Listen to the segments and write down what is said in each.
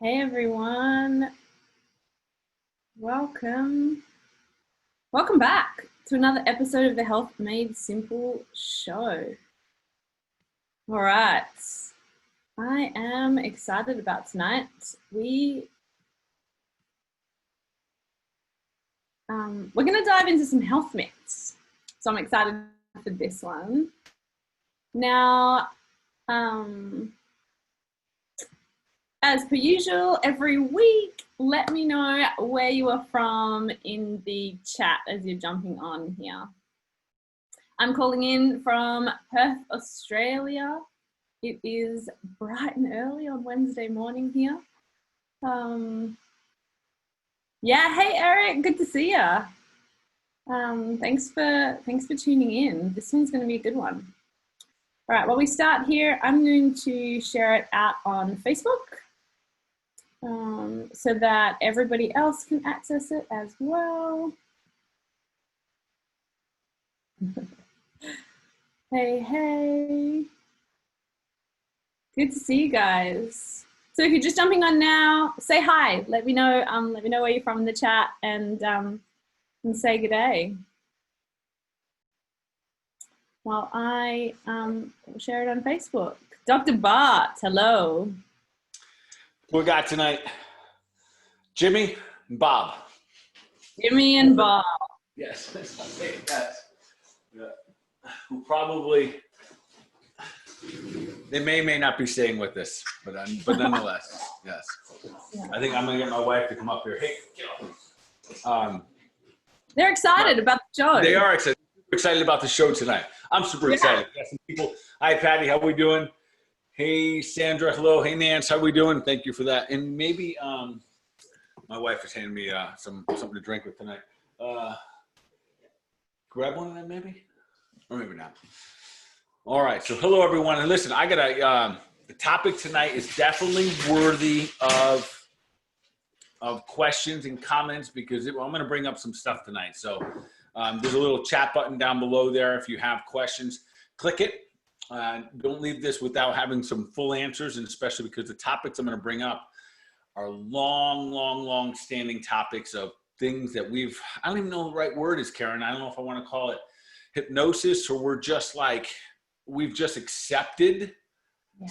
Hey everyone, welcome back to another episode of the Health Made Simple show. All right, I am excited about tonight. We're going to dive into some health myths, so I'm excited for this one. Now, as per usual, every week, let me know where you are from in the chat as you're jumping on here. I'm calling in from Perth, Australia. It is bright and early on Wednesday morning here. Yeah, hey Eric, good to see you. Thanks for tuning in. This one's going to be a good one. All right, while we start here, I'm going to share it out on Facebook. So that everybody else can access it as well. Hey. Good to see you guys. So if you're just jumping on now, say hi. Let me know where you're from in the chat and say good day. While I share it on Facebook. Dr. Bart, hello. We got tonight Jimmy and Bob. Jimmy and Bob. Yes, yeah. Who probably they may not be staying with us, but nonetheless, yes. Yeah. I think I'm gonna get my wife to come up here. Hey, get off. They're excited about the show. They are excited about the show tonight. I'm super excited. We got some people. Hi, Patty. How we doing? Hey, Sandra. Hello. Hey, Nance. How we doing? Thank you for that. And maybe my wife is handing me something to drink with tonight. Grab one of them, maybe, or maybe not. All right. So, hello, everyone. And listen, I got the topic tonight is definitely worthy of questions and comments because I'm going to bring up some stuff tonight. So, there's a little chat button down below there. If you have questions, click it. Don't leave this without having some full answers, and especially because the topics I'm going to bring up are long standing topics of things that I don't even know the right word is, Karen. I don't know if I want to call it hypnosis or we've just accepted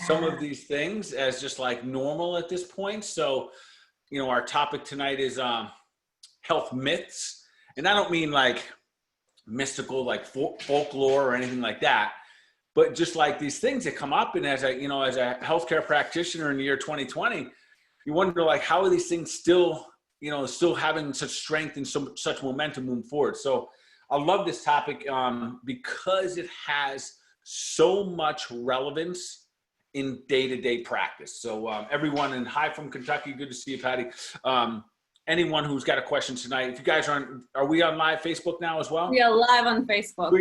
some of these things as just like normal at this point. So, our topic tonight is health myths. And I don't mean like mystical, like folklore or anything like that. But just like these things that come up, and as a healthcare practitioner in the year 2020, you wonder like how are these things still having such strength and such momentum moving forward. So I love this topic because it has so much relevance in day-to-day practice. So everyone, and hi from Kentucky, good to see you, Patty. Anyone who's got a question tonight, if you guys are we on live Facebook now as well? We are live on Facebook.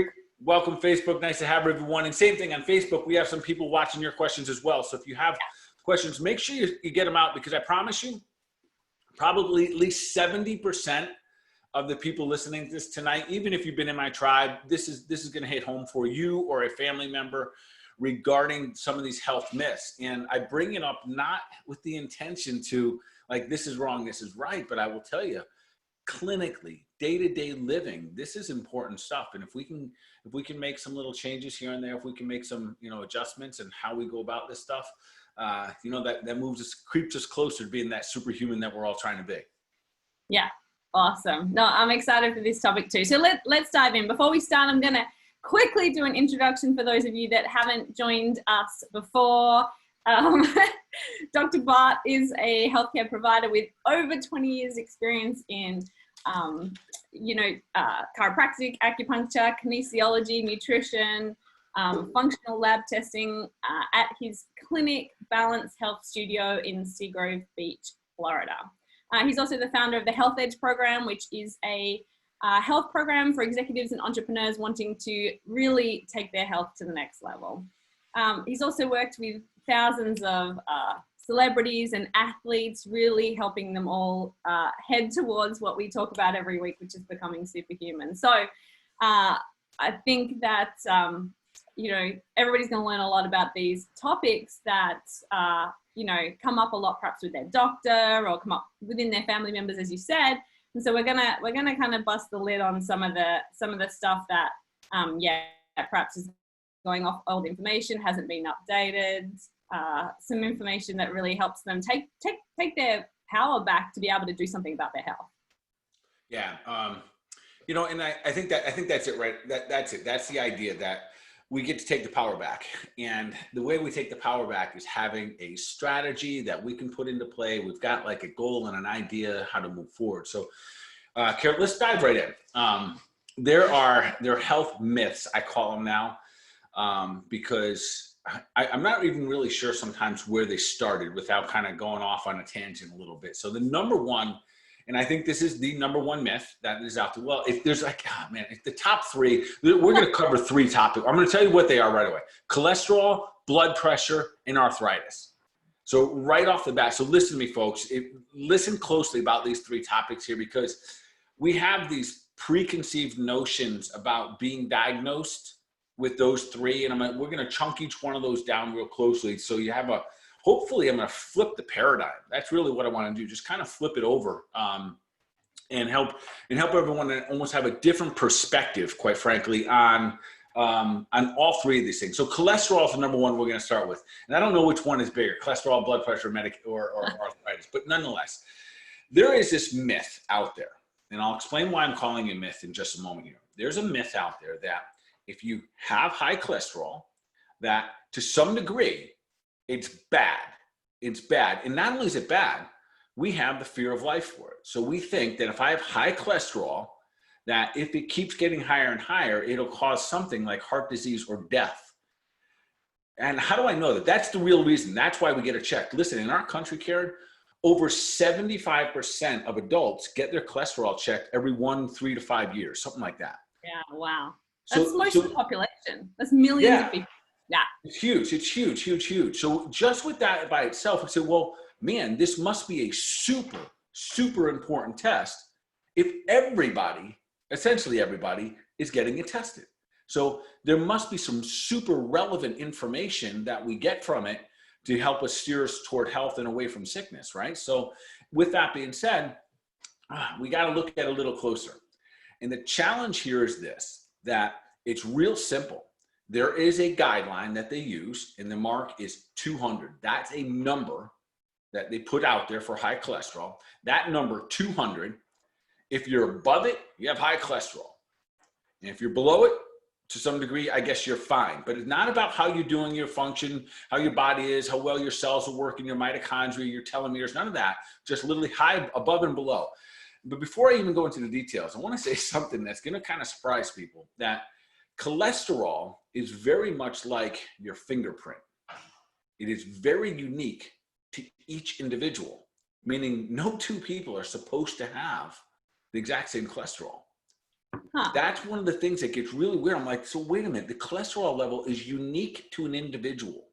Welcome, Facebook. Nice to have everyone. And same thing on Facebook. We have some people watching your questions as well. So if you have questions, make sure you get them out because I promise you, probably at least 70% of the people listening to this tonight, even if you've been in my tribe, this is going to hit home for you or a family member regarding some of these health myths. And I bring it up not with the intention to like, this is wrong, this is right. But I will tell you, clinically, day-to-day living, this is important stuff. And if we can make some little changes here and there, if we can make some adjustments in how we go about this stuff, that creeps us closer to being that superhuman that we're all trying to be. Yeah, awesome. No, I'm excited for this topic too. So let's dive in. Before we start, I'm gonna quickly do an introduction for those of you that haven't joined us before. Dr. Bart is a healthcare provider with over 20 years experience in chiropractic, acupuncture, kinesiology, nutrition, functional lab testing at his clinic, Balance Health Studio in Seagrove Beach, Florida. He's also the founder of the Health Edge program, which is a health program for executives and entrepreneurs wanting to really take their health to the next level. He's also worked with thousands of celebrities and athletes, really helping them all head towards what we talk about every week, which is becoming superhuman. So I think that, everybody's going to learn a lot about these topics that, you know, come up a lot, perhaps with their doctor or come up within their family members, as you said. And so we're gonna kind of bust the lid on some of the stuff that, perhaps is going off old information, hasn't been updated, some information that really helps them take their power back to be able to do something about their health. Yeah. You know, and I think that's it, right? That's it. That's the idea, that we get to take the power back. And the way we take the power back is having a strategy that we can put into play. We've got like a goal and an idea how to move forward. So, Karen, let's dive right in. There are health myths, I call them now, because I'm not even really sure sometimes where they started without kind of going off on a tangent a little bit. So the number one, and I think this is the number one myth that is out there. Well, if there's like, if the top three, we're going to cover three topics. I'm going to tell you what they are right away: cholesterol, blood pressure, and arthritis. So right off the bat, so listen to me, folks. Listen closely about these three topics here, because we have these preconceived notions about being diagnosed with those three, and we're going to chunk each one of those down real closely. So you have hopefully I'm going to flip the paradigm. That's really what I want to do. Just kind of flip it over, and help everyone to almost have a different perspective, quite frankly, on all three of these things. So cholesterol is the number one we're going to start with. And I don't know which one is bigger, cholesterol, blood pressure, or arthritis, but nonetheless, there is this myth out there, and I'll explain why I'm calling it a myth in just a moment here. There's a myth out there that if you have high cholesterol, that to some degree, it's bad. It's bad. And not only is it bad, we have the fear of life for it. So we think that if I have high cholesterol, that if it keeps getting higher and higher, it'll cause something like heart disease or death. And how do I know that? That's the real reason. That's why we get it checked. Listen, in our country, Karen, over 75% of adults get their cholesterol checked every 3 to 5 years, something like that. Yeah, wow. That's most of the population. That's millions of people. Yeah. It's huge. It's huge, huge, huge. So just with that by itself, we say, well, man, this must be a super, super important test if essentially everybody is getting it tested. So there must be some super relevant information that we get from it to help us steer us toward health and away from sickness, right? So with that being said, we got to look at it a little closer. And the challenge here is this, that it's real simple. There is a guideline that they use, and the mark is 200. That's a number that they put out there for high cholesterol. That number, 200, if you're above it, you have high cholesterol. And if you're below it, to some degree, I guess you're fine. But it's not about how you're doing your function, how your body is, how well your cells are working, your mitochondria, your telomeres, none of that. Just literally high, above and below. But before I even go into the details, I want to say something that's going to kind of surprise people, that cholesterol is very much like your fingerprint. It is very unique to each individual, meaning no two people are supposed to have the exact same cholesterol. Huh. That's one of the things that gets really weird. I'm like, so wait a minute, the cholesterol level is unique to an individual,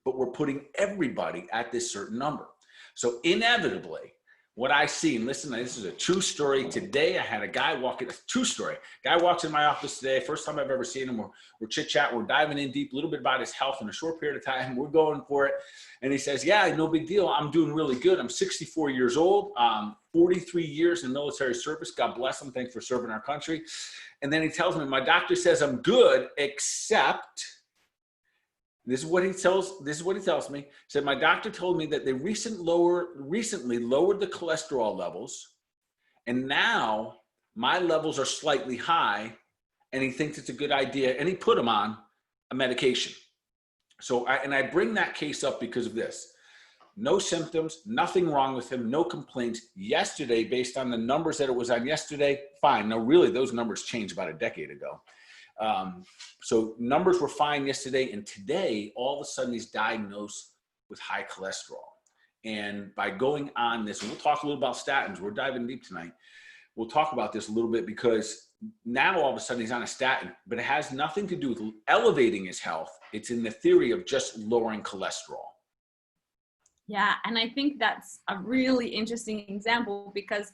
but we're putting everybody at this certain number. So inevitably, what I see, and listen, this is a true story. Today, I had a guy walking, a true story. Guy walks in my office today, first time I've ever seen him. We're chit-chatting, we're diving in deep, a little bit about his health in a short period of time. We're going for it. And he says, yeah, no big deal. I'm doing really good. I'm 64 years old, 43 years in military service. God bless him. Thanks for serving our country. And then he tells me, my doctor says I'm good, except... This is what he tells me. He said, my doctor told me that they recently lowered the cholesterol levels, and now my levels are slightly high, and he thinks it's a good idea, and he put him on a medication. So I bring that case up because of this. No symptoms, nothing wrong with him, no complaints. Yesterday, based on the numbers that it was on yesterday, fine. Now, really, those numbers changed about a decade ago. So numbers were fine yesterday, and today, all of a sudden, he's diagnosed with high cholesterol. And by going on this, and we'll talk a little about statins. We're diving deep tonight. We'll talk about this a little bit, because now all of a sudden he's on a statin, but it has nothing to do with elevating his health. It's in the theory of just lowering cholesterol. Yeah, and I think that's a really interesting example, because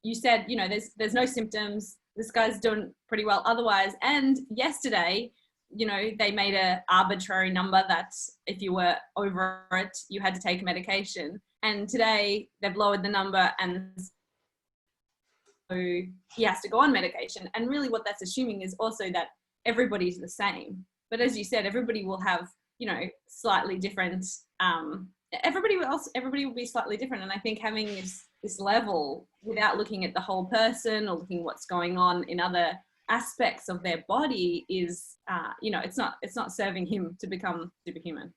you said, you know, there's no symptoms. This guy's doing pretty well otherwise. And yesterday, you know, they made an arbitrary number that if you were over it, you had to take medication. And today they've lowered the number, and so he has to go on medication. And really what that's assuming is also that everybody's the same. But as you said, everybody will have, you know, slightly different, everybody will be slightly different. And I think having this level without looking at the whole person or looking what's going on in other aspects of their body is, you know, it's not serving him to become superhuman.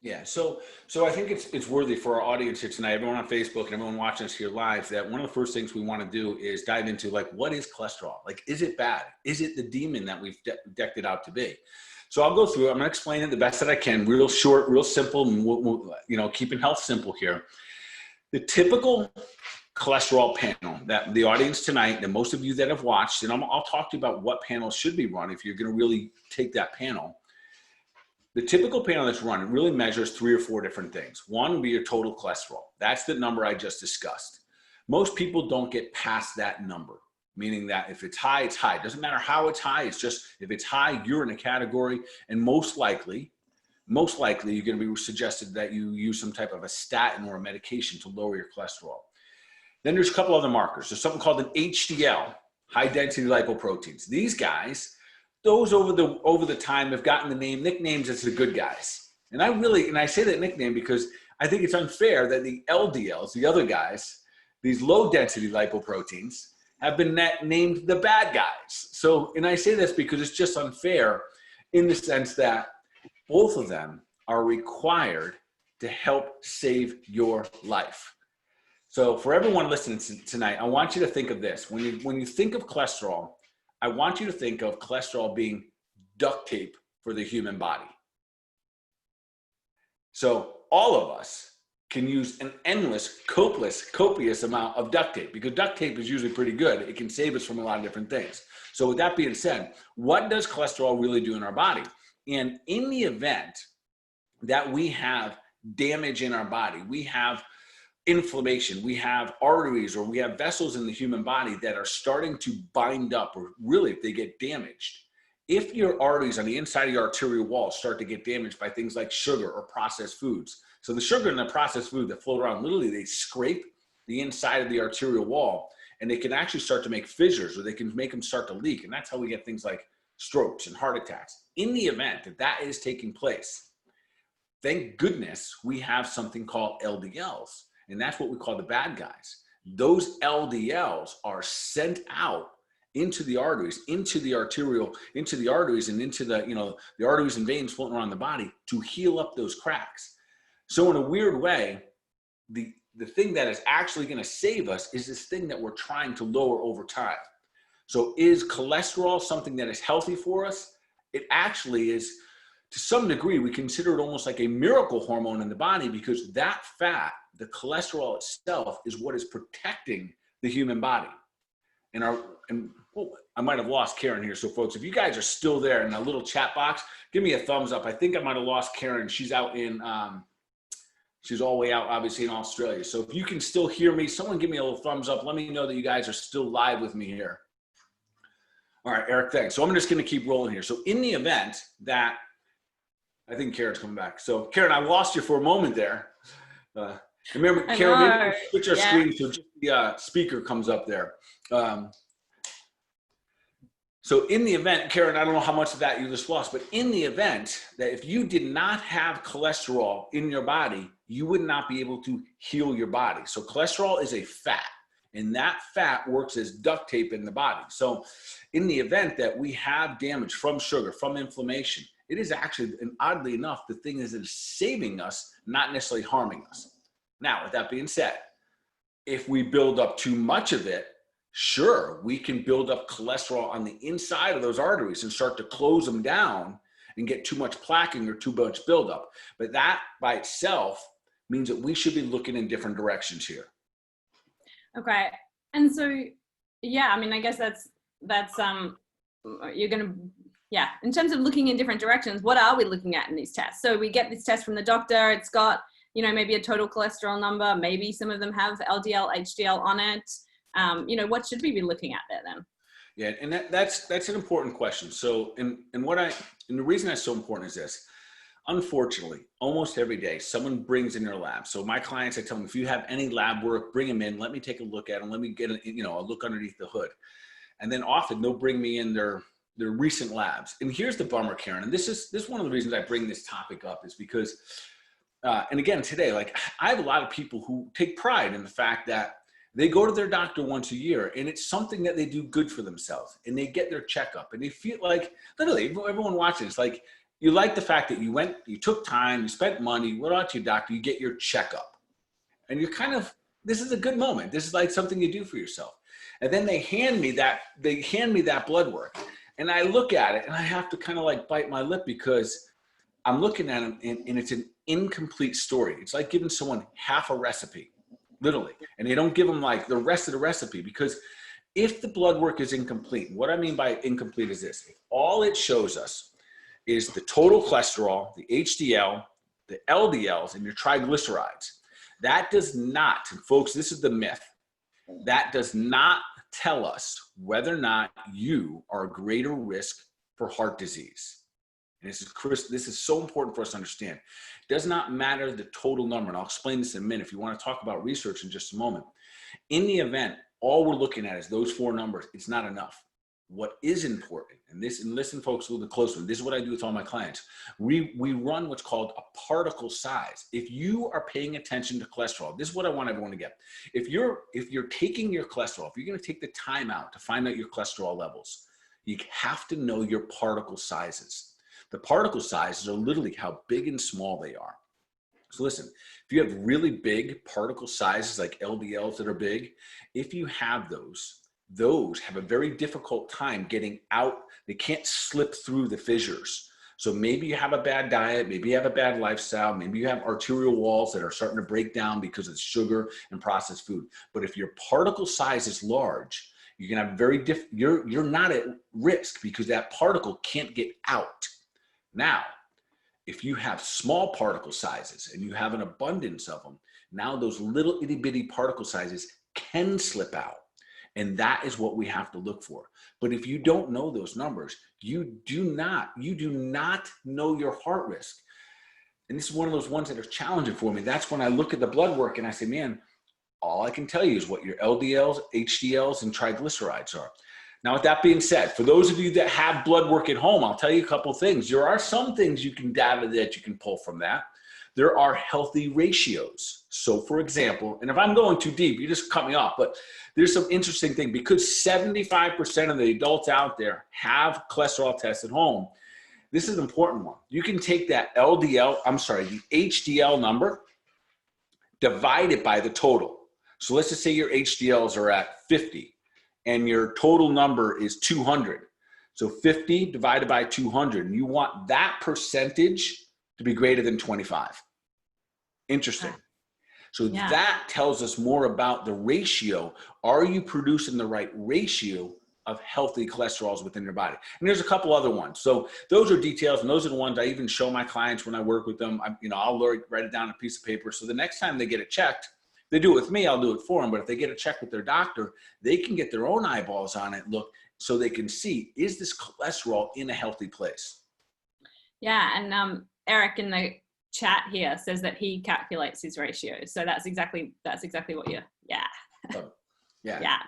Yeah, so I think it's worthy for our audience here tonight, everyone on Facebook and everyone watching us here live, that one of the first things we want to do is dive into, like, what is cholesterol? Like, is it bad? Is it the demon that we've decked it out to be? So I'll go through it. I'm going to explain it the best that I can, real short, real simple, and we'll, you know, keeping health simple here. The typical cholesterol panel that the audience tonight, and most of you that have watched, and I'll talk to you about what panels should be run if you're going to really take that panel. The typical panel that's run, it really measures 3 or 4 different things. One would be your total cholesterol. That's the number I just discussed. Most people don't get past that number, meaning that if it's high, it's high. It doesn't matter how it's high. It's just, if it's high, you're in a category, and most likely you're going to be suggested that you use some type of a statin or a medication to lower your cholesterol. Then there's a couple other markers. There's something called an HDL, high density lipoproteins. These guys, those over the time have gotten the nicknames as the good guys. And I say that nickname because I think it's unfair that the LDLs, the other guys, these low density lipoproteins, have been named the bad guys. So, and I say this because it's just unfair in the sense that both of them are required to help save your life. So for everyone listening tonight, I want you to think of this. When you think of cholesterol, I want you to think of cholesterol being duct tape for the human body. So all of us can use an endless, copious amount of duct tape, because duct tape is usually pretty good. It can save us from a lot of different things. So with that being said, what does cholesterol really do in our body? And in the event that we have damage in our body, we have inflammation, we have arteries, or we have vessels in the human body that are starting to bind up, or really if they get damaged, if your arteries on the inside of your arterial wall start to get damaged by things like sugar or processed foods. So the sugar and the processed food that float around, literally they scrape the inside of the arterial wall, and they can actually start to make fissures, or they can make them start to leak. And that's how we get things like strokes and heart attacks. In the event that that is taking place, thank goodness we have something called LDLs. And that's what we call the bad guys. Those LDLs are sent out into the arteries, into the arteries, and into the, you know, the arteries and veins floating around the body to heal up those cracks. So in a weird way, the thing that is actually going to save us is this thing that we're trying to lower over time. So is cholesterol something that is healthy for us? It actually is. To some degree, we consider it almost like a miracle hormone in the body, because that fat, the cholesterol itself, is what is protecting the human body. I might have lost Karen here. So folks, if you guys are still there in that little chat box, give me a thumbs up. I think I might have lost Karen. She's out in, she's all the way out, obviously, in Australia. So if you can still hear me, someone give me a little thumbs up. Let me know that you guys are still live with me here. All right, Eric, thanks. So I'm just going to keep rolling here. So in the event that, I think Karen's coming back. So Karen, I lost you for a moment there. Remember, Karen, maybe switch our screen so just the speaker comes up there. So in the event, Karen, I don't know how much of that you just lost, but in the event that if you did not have cholesterol in your body, you would not be able to heal your body. So cholesterol is a fat, and that fat works as duct tape in the body. So in the event that we have damage from sugar, from inflammation, it is actually, and oddly enough, the thing is saving us, not necessarily harming us. Now, with that being said, if we build up too much of it, sure, we can build up cholesterol on the inside of those arteries and start to close them down and get too much plaquing or too much buildup. But that by itself means that we should be looking in different directions here. Okay. And so, yeah, I mean, I guess that's you're going to, yeah, in terms of looking in different directions, what are we looking at in these tests? So we get this test from the doctor. It's got, you know, maybe a total cholesterol number. Maybe some of them have LDL, HDL on it. You know, what should we be looking at there then? Yeah, and that's an important question. So, and the reason that's so important is this. Unfortunately, almost every day, someone brings in their lab. So my clients, I tell them, if you have any lab work, bring them in. Let me take a look at them. Let me get a look underneath the hood. And then often they'll bring me in their recent labs. And here's the bummer, Karen. And this is one of the reasons I bring this topic up is because, and again, today, like I have a lot of people who take pride in the fact that they go to their doctor once a year and it's something that they do good for themselves and they get their checkup and they feel like, literally, everyone watching, it's like, you like the fact that you took time, you spent money, went out to your doctor, you get your checkup. And you're this is a good moment. This is like something you do for yourself. And then they hand me that blood work. And I look at it and I have to kind of like bite my lip because I'm looking at them and it's an incomplete story. It's like giving someone half a recipe, literally. And they don't give them like the rest of the recipe because if the blood work is incomplete, what I mean by incomplete is this. If all it shows us is the total cholesterol, the HDL, the LDLs, and your triglycerides. That does not, and folks, this is the myth, that does not tell us whether or not you are a greater risk for heart disease. And this is so important for us to understand. It does not matter the total number, and I'll explain this in a minute if you want to talk about research in just a moment. In the event, all we're looking at is those 4 numbers. It's not enough. What is important, and listen folks a little bit closer, this is what I do with all my clients. We run what's called a particle size. If you are paying attention to cholesterol, this is what I want everyone to get. If you're taking your cholesterol, if you're going to take the time out to find out your cholesterol levels, you have to know your particle sizes. The particle sizes are literally how big and small they are. So listen, if you have really big particle sizes like LDLs that are big, if you have those have a very difficult time getting out. They can't slip through the fissures. So maybe you have a bad diet, maybe you have a bad lifestyle, maybe you have arterial walls that are starting to break down because of sugar and processed food. But if your particle size is large, you're gonna have you're not at risk because that particle can't get out. Now, if you have small particle sizes and you have an abundance of them, now those little itty bitty particle sizes can slip out. And that is what we have to look for. But if you don't know those numbers, you do not know your heart risk. And this is one of those ones that are challenging for me. That's when I look at the blood work and I say, man, all I can tell you is what your LDLs, HDLs, and triglycerides are. Now, with that being said, for those of you that have blood work at home, I'll tell you a couple things. There are some things you can pull from that. There are healthy ratios. So for example, and if I'm going too deep, you just cut me off, but there's some interesting thing because 75% of the adults out there have cholesterol tests at home. This is an important one. You can take that the HDL number, divide it by the total. So let's just say your HDLs are at 50 and your total number is 200. So 50 divided by 200, and you want that percentage to be greater than 25. Interesting. So that tells us more about the ratio. Are you producing the right ratio of healthy cholesterols within your body? And there's a couple other ones. So those are details, and those are the ones I even show my clients when I work with them. I'll write it down on a piece of paper. So the next time they get it checked, they do it with me, I'll do it for them. But if they get it checked with their doctor, they can get their own eyeballs on it, look, so they can see, is this cholesterol in a healthy place? Yeah, and Eric in the chat here says that he calculates his ratios. So that's exactly what you're, yeah,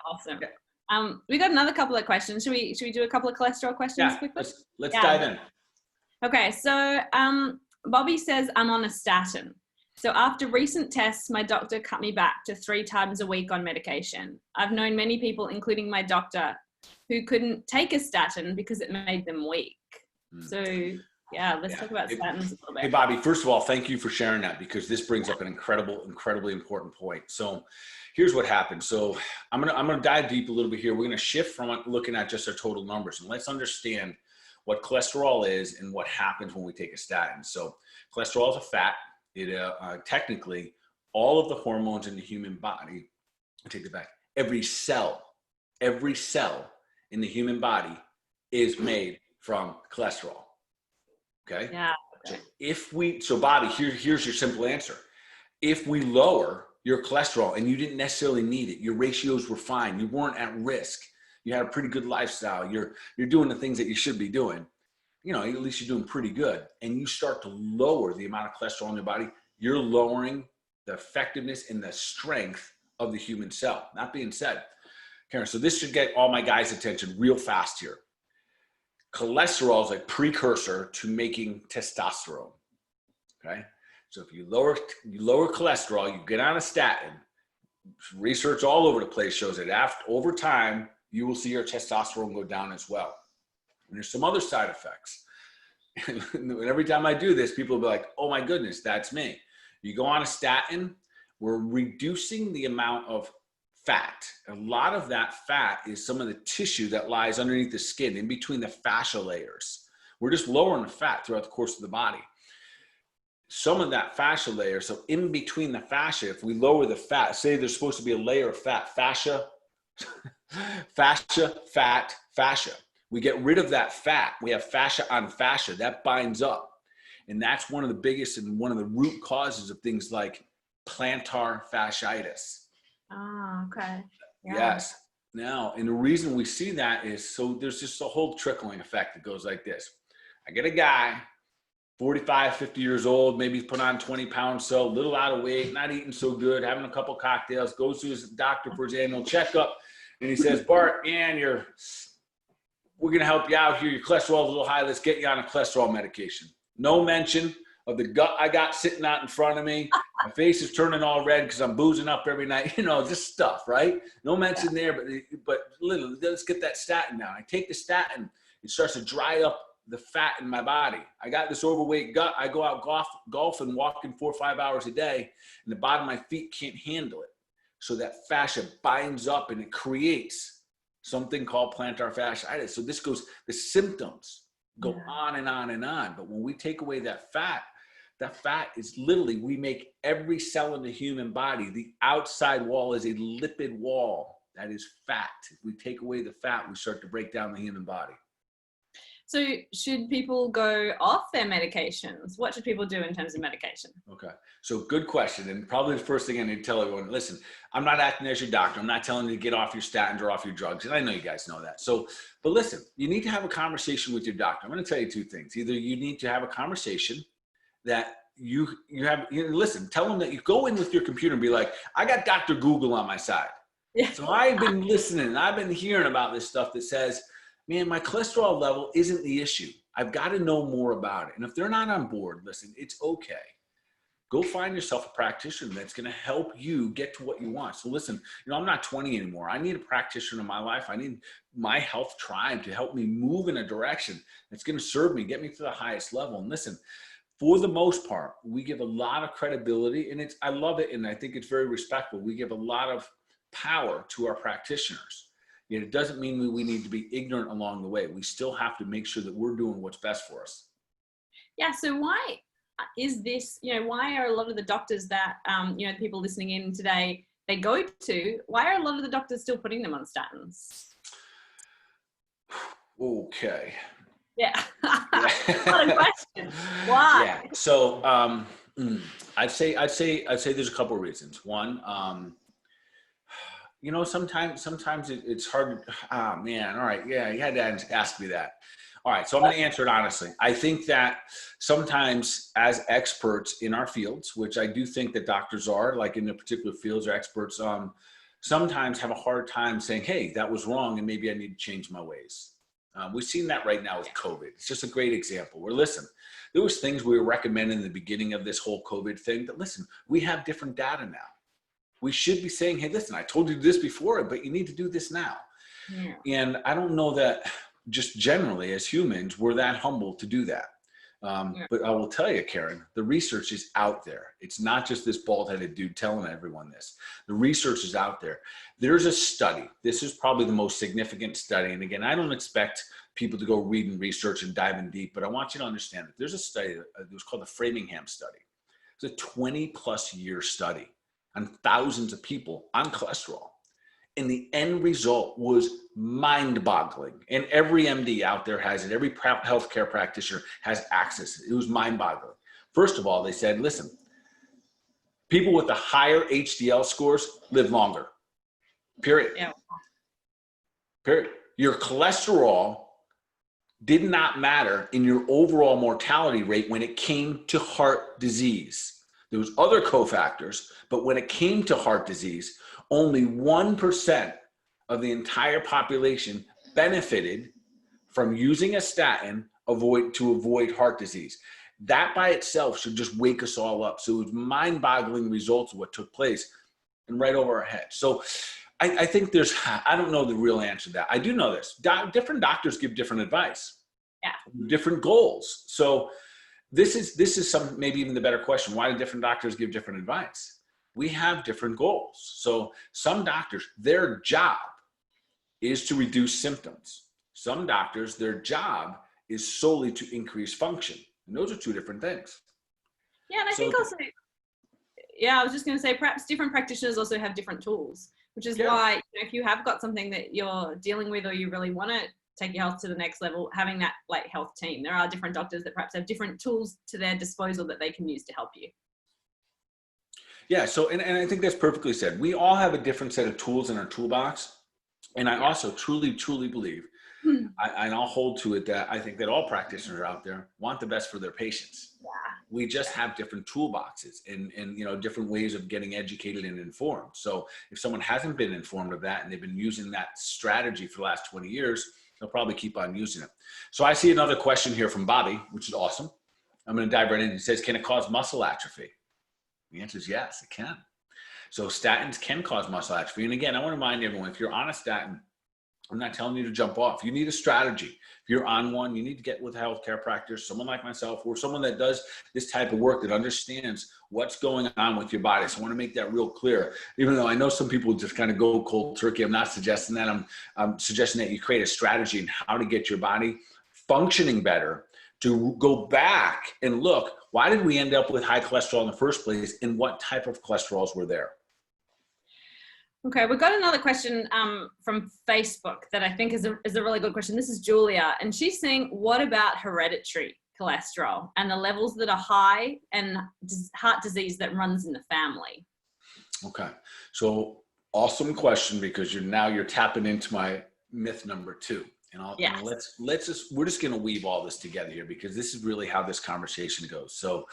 awesome. Okay. We got another couple of questions. Should we do a couple of cholesterol questions quickly? Let's dive in. Okay, so Bobby says, I'm on a statin. So after recent tests, my doctor cut me back to 3 times a week on medication. I've known many people, including my doctor, who couldn't take a statin because it made them weak. So let's talk about statins a little bit. Hey, Bobby, first of all, thank you for sharing that because this brings up an incredibly important point. So here's what happened. So I'm gonna dive deep a little bit here. We're gonna shift from looking at just our total numbers and let's understand what cholesterol is and what happens when we take a statin. So cholesterol is a fat. It technically, all of the hormones in the human body, I take it back, every cell in the human body is made from cholesterol. Okay. Yeah. Okay. So Bobby, here's your simple answer. If we lower your cholesterol and you didn't necessarily need it, your ratios were fine, you weren't at risk, you had a pretty good lifestyle, you're doing the things that you should be doing, you know, at least you're doing pretty good, and you start to lower the amount of cholesterol in your body, you're lowering the effectiveness and the strength of the human cell. That being said, Karen, so this should get all my guys' attention real fast here. Cholesterol is a precursor to making testosterone, okay? So if you lower cholesterol, you get on a statin, research all over the place shows that over time, you will see your testosterone go down as well. And there's some other side effects. And every time I do this, people will be like, oh my goodness, that's me. You go on a statin, we're reducing the amount of fat. A lot of that fat is some of the tissue that lies underneath the skin, in between the fascia layers. We're just lowering the fat throughout the course of the body. Some of that fascia layer, so in between the fascia, if we lower the fat, say there's supposed to be a layer of fat, fascia, fat, fascia. We get rid of that fat. We have fascia on fascia that binds up. And that's one of the biggest and one of the root causes of things like plantar fasciitis. Oh, okay. Yeah. Yes. Now, and the reason we see that is, so there's just a whole trickling effect that goes like this. I get a guy, 45, 50 years old, maybe he's put on 20 pounds, so a little out of weight, not eating so good, having a couple cocktails, goes to his doctor for his annual checkup, and he says, Bart, man, we're going to help you out here. Your cholesterol's a little high. Let's get you on a cholesterol medication. No mention of the gut I got sitting out in front of me. My face is turning all red because I'm boozing up every night. You know, just stuff, right? No mention there, but literally, let's get that statin down. I take the statin. It starts to dry up the fat in my body. I got this overweight gut. I go out golf and walking 4 or 5 hours a day, and the bottom of my feet can't handle it. So that fascia binds up and it creates something called plantar fasciitis. So this goes, the symptoms go on and on and on. But when we take away that fat is literally, we make every cell in the human body, the outside wall is a lipid wall. That is fat. If we take away the fat, we start to break down the human body. So should people go off their medications? What should people do in terms of medication? Okay. So good question. And probably the first thing I need to tell everyone, listen, I'm not acting as your doctor. I'm not telling you to get off your statins or off your drugs. And I know you guys know that. So, but listen, you need to have a conversation with your doctor. I'm going to tell you two things. Either you need to have a conversation that listen, tell them that you go in with your computer and be like, I got Dr. Google on my side. Yeah. So I've been listening. I've been hearing about this stuff that says, man, my cholesterol level isn't the issue. I've got to know more about it. And if they're not on board, listen, it's okay. Go find yourself a practitioner that's going to help you get to what you want. So listen, I'm not 20 anymore. I need a practitioner in my life. I need my health tribe to help me move in a direction that's going to serve me, get me to the highest level. And listen, for the most part, we give a lot of credibility, and I love it. And I think it's very respectful. We give a lot of power to our practitioners. Yet it doesn't mean we need to be ignorant along the way. We still have to make sure that we're doing what's best for us. Yeah. So why is this, why are a lot of the doctors that, people listening in today, they go to, why are a lot of the doctors still putting them on statins? Okay. Yeah. What a question. Why? Yeah. So I'd say there's a couple of reasons. One, sometimes it's hard. Oh man. All right. Yeah. You had to ask me that. All right. So I'm going to answer it honestly. I think that sometimes as experts in our fields, which I do think that doctors are, like in the particular fields, are experts, sometimes have a hard time saying, hey, that was wrong. And maybe I need to change my ways. We've seen that right now with COVID. It's just a great example where, listen, there was things we were recommending in the beginning of this whole COVID thing that, listen, we have different data now. We should be saying, hey, listen, I told you this before, but you need to do this now. Yeah. And I don't know that just generally as humans, we're that humble to do that. But I will tell you, Karen, the research is out there. It's not just this bald-headed dude telling everyone this. The research is out there. There's a study. This is probably the most significant study. And again, I don't expect people to go read and research and dive in deep, but I want you to understand that there's a study that was called the Framingham Study. It's a 20-plus year study on thousands of people on cholesterol. And the end result was mind-boggling. And every MD out there has it. Every healthcare practitioner has access. It was mind-boggling. First of all, they said, listen, people with the higher HDL scores live longer, period. Yeah. Period. Your cholesterol did not matter in your overall mortality rate when it came to heart disease. There was other cofactors, but when it came to heart disease, only 1% of the entire population benefited from using a statin to avoid heart disease. That by itself should just wake us all up. So it was mind-boggling results of what took place and right over our heads. So I think I don't know the real answer to that. I do know this. Different doctors give different advice. Yeah. Different goals. So this is some, maybe even the better question. Why do different doctors give different advice? We have different goals. So some doctors, their job is to reduce symptoms. Some doctors, their job is solely to increase function. And those are two different things. Yeah, and I think also, I was just going to say, perhaps different practitioners also have different tools, which is why if you have got something that you're dealing with or you really want to take your health to the next level, having that like health team. There are different doctors that perhaps have different tools to their disposal that they can use to help you. Yeah, so, and I think that's perfectly said. We all have a different set of tools in our toolbox. And I also truly, truly believe, and I'll hold to it, that I think that all practitioners out there want the best for their patients. Yeah. We just have different toolboxes and different ways of getting educated and informed. So if someone hasn't been informed of that and they've been using that strategy for the last 20 years, they'll probably keep on using it. So I see another question here from Bobby, which is awesome. I'm going to dive right in. He says, can it cause muscle atrophy? The answer is yes, it can. So statins can cause muscle atrophy. And again, I want to remind everyone, if you're on a statin, I'm not telling you to jump off. You need a strategy. If you're on one, you need to get with a healthcare practitioner, someone like myself, or someone that does this type of work that understands what's going on with your body. So I want to make that real clear. Even though I know some people just kind of go cold turkey, I'm not suggesting that. I'm suggesting that you create a strategy in how to get your body functioning better, to go back and look, why did we end up with high cholesterol in the first place, and what type of cholesterols were there? Okay, we've got another question from Facebook that I think is a really good question. This is Julia, and she's saying, what about hereditary cholesterol and the levels that are high and heart disease that runs in the family? Okay, so awesome question, because you're tapping into my myth number 2. And we're just going to weave all this together here, because this is really how this conversation goes. So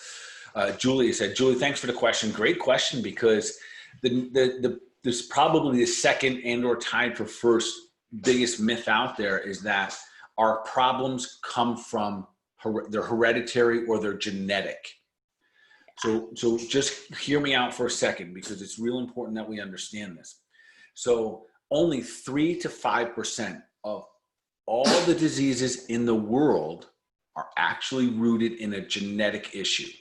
Julie said, Julie, thanks for the question. Great question, because there's probably the second and or tied for first biggest myth out there is that our problems come from they're hereditary or they're genetic. So just hear me out for a second, because it's real important that we understand this. So only 3 to 5% of all the diseases in the world are actually rooted in a genetic issue.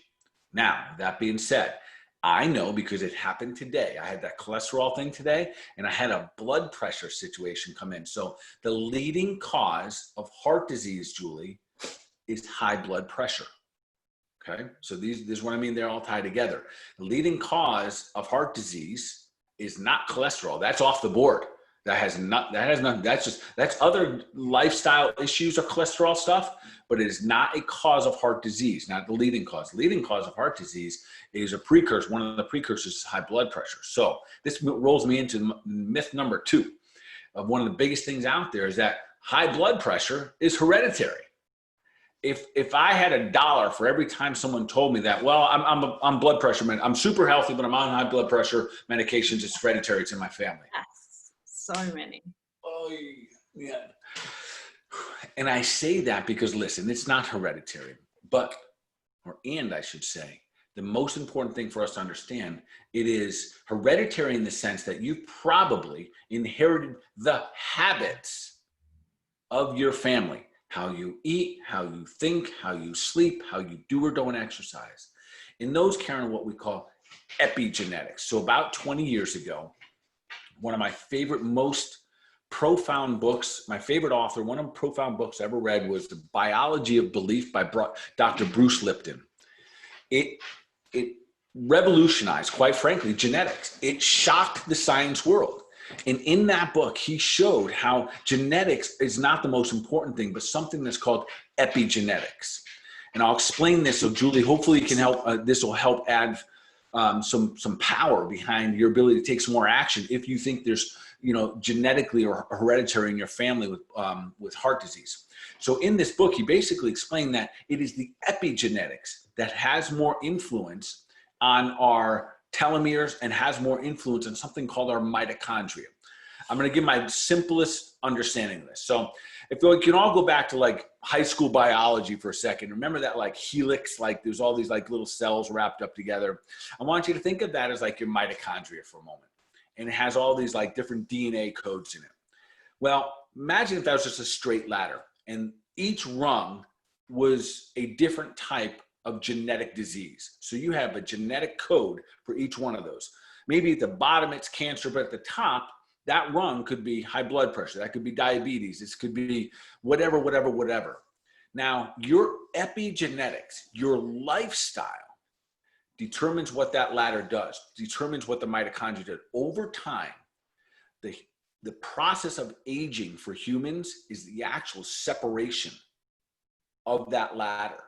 Now, that being said, I know, because it happened today. I had that cholesterol thing today, and I had a blood pressure situation come in. So the leading cause of heart disease, Julie, is high blood pressure. Okay, so this is what I mean. They're all tied together. The leading cause of heart disease is not cholesterol. That's off the board. That's other lifestyle issues or cholesterol stuff, but it is not a cause of heart disease, not the leading cause. The leading cause of heart disease is a precursor. One of the precursors is high blood pressure. So this rolls me into myth number 2 of one of the biggest things out there is that high blood pressure is hereditary. If I had $1 for every time someone told me that, well, I'm blood pressure, man, I'm super healthy, but I'm on high blood pressure medications, it's hereditary, it's in my family. So many. Oh, yeah. And I say that because, listen, it's not hereditary, and I should say, the most important thing for us to understand, it is hereditary in the sense that you probably inherited the habits of your family, how you eat, how you think, how you sleep, how you do or don't exercise. And those, Karen, what we call epigenetics. So about 20 years ago, one of my favorite, most profound books, my favorite author, one of the profound books I ever read was The Biology of Belief by Dr. Bruce Lipton. It revolutionized, quite frankly, genetics. It shocked the science world. And in that book, he showed how genetics is not the most important thing, but something that's called epigenetics. And I'll explain this. So Julie, hopefully you can help. This will help add some power behind your ability to take some more action if you think there's, genetically or hereditary in your family with heart disease. So in this book, he basically explained that it is the epigenetics that has more influence on our telomeres and has more influence on something called our mitochondria. I'm going to give my simplest understanding of this. So if we can all go back to like high school biology for a second, remember that like helix, like there's all these like little cells wrapped up together. I want you to think of that as like your mitochondria for a moment. And it has all these like different DNA codes in it. Well, imagine if that was just a straight ladder and each rung was a different type of genetic disease. So you have a genetic code for each one of those. Maybe at the bottom it's cancer, but at the top, that rung could be high blood pressure. That could be diabetes. This could be whatever. Now, your epigenetics, your lifestyle, determines what that ladder does, determines what the mitochondria did. Over time, the process of aging for humans is the actual separation of that ladder.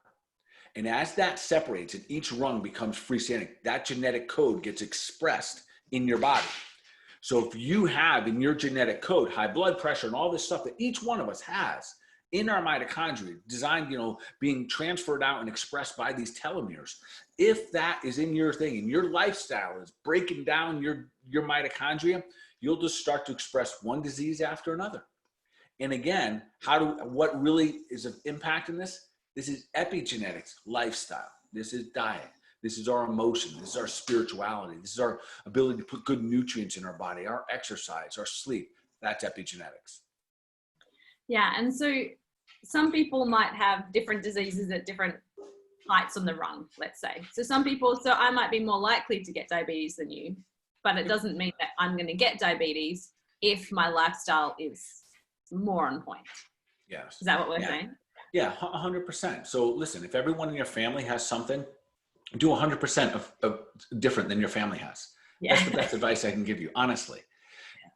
And as that separates and each rung becomes freestanding, that genetic code gets expressed in your body. So if you have in your genetic code high blood pressure and all this stuff that each one of us has in our mitochondria, designed, being transferred out and expressed by these telomeres, if that is in your thing and your lifestyle is breaking down your mitochondria, you'll just start to express one disease after another. And again, what really is of impact in this? This is epigenetics, lifestyle. This is diet. This is our emotion. This is our spirituality. This is our ability to put good nutrients in our body, our exercise, our sleep. That's epigenetics. Yeah, and so some people might have different diseases at different heights on the rung, let's say. So I might be more likely to get diabetes than you, but it doesn't mean that I'm going to get diabetes if my lifestyle is more on point. Yes. Is that what we're saying? Yeah, 100%. So listen, if everyone in your family has something, do 100% of different than your family has. Yeah. That's the best advice I can give you, honestly.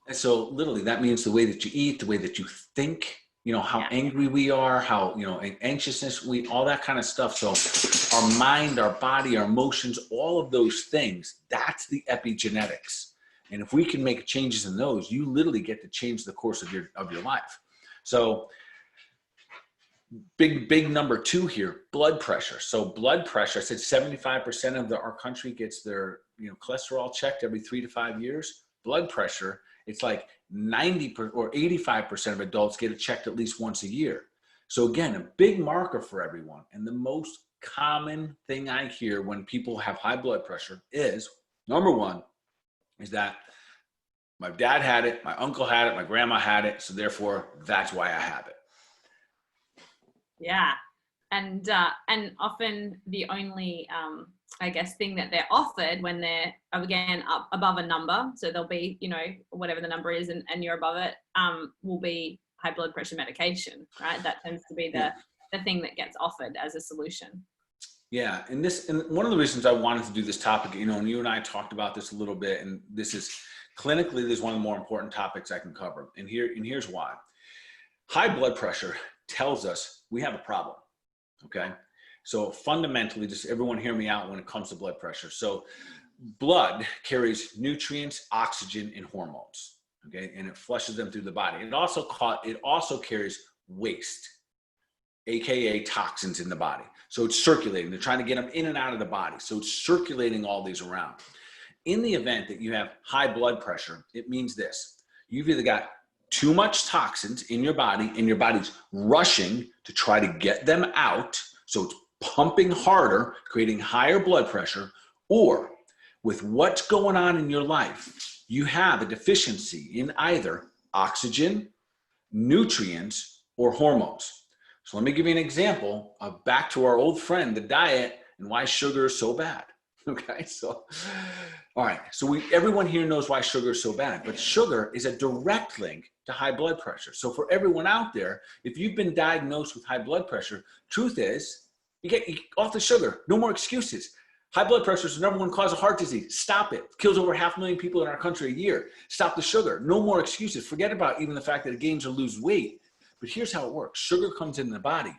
And so literally that means the way that you eat, the way that you think, how angry we are, how, anxiousness, all that kind of stuff. So our mind, our body, our emotions, all of those things, that's the epigenetics. And if we can make changes in those, you literally get to change the course of your life. So big number 2 here, blood pressure. So blood pressure, I said 75% of our country gets their cholesterol checked every 3 to 5 years. Blood pressure, it's like 90% or 85% of adults get it checked at least once a year. So again, a big marker for everyone. And the most common thing I hear when people have high blood pressure is, number 1, is that my dad had it, my uncle had it, my grandma had it, so therefore that's why I have it. Yeah. And often the only, thing that they're offered when they're, again, up above a number, so they'll be, whatever the number is and you're above it, will be high blood pressure medication, right? That tends to be the thing that gets offered as a solution. Yeah. And one of the reasons I wanted to do this topic, and you and I talked about this a little bit, and this is clinically, this is one of the more important topics I can cover. And here's why. High blood pressure tells us we have a problem. Okay. So fundamentally, just everyone hear me out when it comes to blood pressure. So blood carries nutrients, oxygen, and hormones. Okay. And it flushes them through the body. It also carries waste, AKA toxins in the body. So it's circulating. They're trying to get them in and out of the body. So it's circulating all these around. In the event that you have high blood pressure, it means this. You've either got too much toxins in your body and your body's rushing to try to get them out. So it's pumping harder, creating higher blood pressure, or with what's going on in your life, you have a deficiency in either oxygen, nutrients, or hormones. So let me give you an example of back to our old friend, the diet, and why sugar is so bad. Okay, so, all right. So everyone here knows why sugar is so bad, but sugar is a direct link to high blood pressure. So for everyone out there, if you've been diagnosed with high blood pressure, truth is, you get off the sugar. No more excuses. High blood pressure is the number 1 cause of heart disease. Stop it. It kills over 500,000 people in our country a year. Stop the sugar. No more excuses. Forget about even the fact that it gains or lose weight. But here's how it works. Sugar comes in the body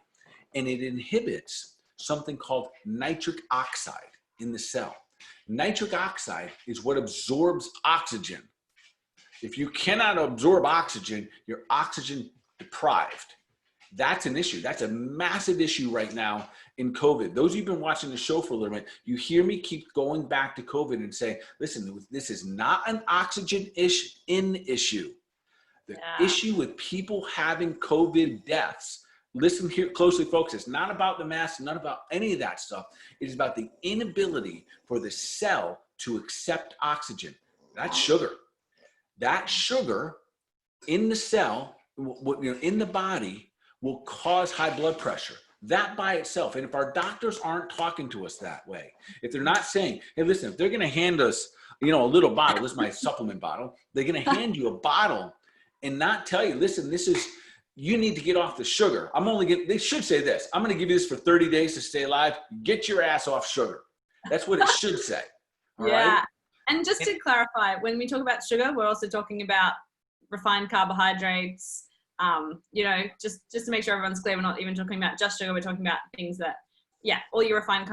and it inhibits something called nitric oxide in the cell. Nitric oxide is what absorbs oxygen. If you cannot absorb oxygen, you're oxygen deprived. That's an issue. That's a massive issue right now in COVID. Those of you who've been watching the show for a little bit, you hear me keep going back to COVID and say, listen, this is not an oxygen issue. The issue with people having COVID deaths, listen here closely, folks, it's not about the mask, not about any of that stuff. It is about the inability for the cell to accept oxygen. That's sugar. That sugar in the cell, in the body, will cause high blood pressure. That by itself. And if our doctors aren't talking to us that way, if they're not saying, hey, listen, if they're going to hand us, a little bottle, this is my supplement bottle, they're going to hand you a bottle and not tell you, listen, you need to get off the sugar. They should say this, I'm going to give you this for 30 days to stay alive. Get your ass off sugar. That's what it should say. All right? And just to clarify, when we talk about sugar, we're also talking about refined carbohydrates. Just to make sure everyone's clear, we're not even talking about just sugar. We're talking about things that, all your refined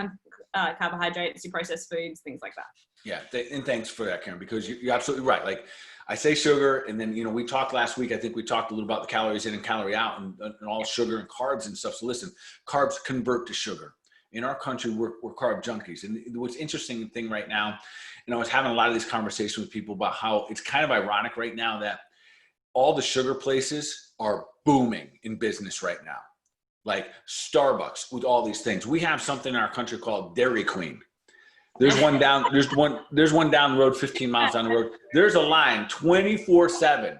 carbohydrates, your processed foods, things like that. Yeah, and thanks for that, Karen, because you're absolutely right. Like I say sugar, and then, we talked last week, I think we talked a little about the calories in and calorie out and all sugar and carbs and stuff. So listen, carbs convert to sugar. In our country, we're carb junkies. And what's interesting thing right now, I was having a lot of these conversations with people about how it's kind of ironic right now that all the sugar places are booming in business right now. Like Starbucks with all these things. We have something in our country called Dairy Queen. There's one down the road, 15 miles down the road. There's a line 24/7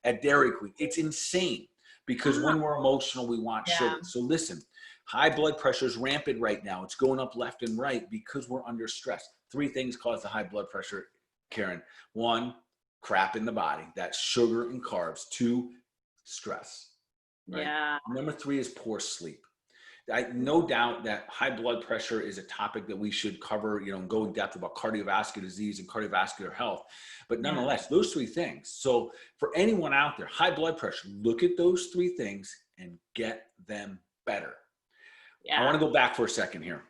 at Dairy Queen. It's insane because when we're emotional, we want sugar. So listen, high blood pressure is rampant right now. It's going up left and right because we're under stress. 3 things cause the high blood pressure, Karen. 1, crap in the body. That's sugar and carbs. 2, stress. Right? Yeah. Number 3 is poor sleep. No doubt that high blood pressure is a topic that we should cover, and go in depth about cardiovascular disease and cardiovascular health. But nonetheless, those 3 things. So for anyone out there, high blood pressure, look at those 3 things and get them better. Yeah. I want to go back for a second here.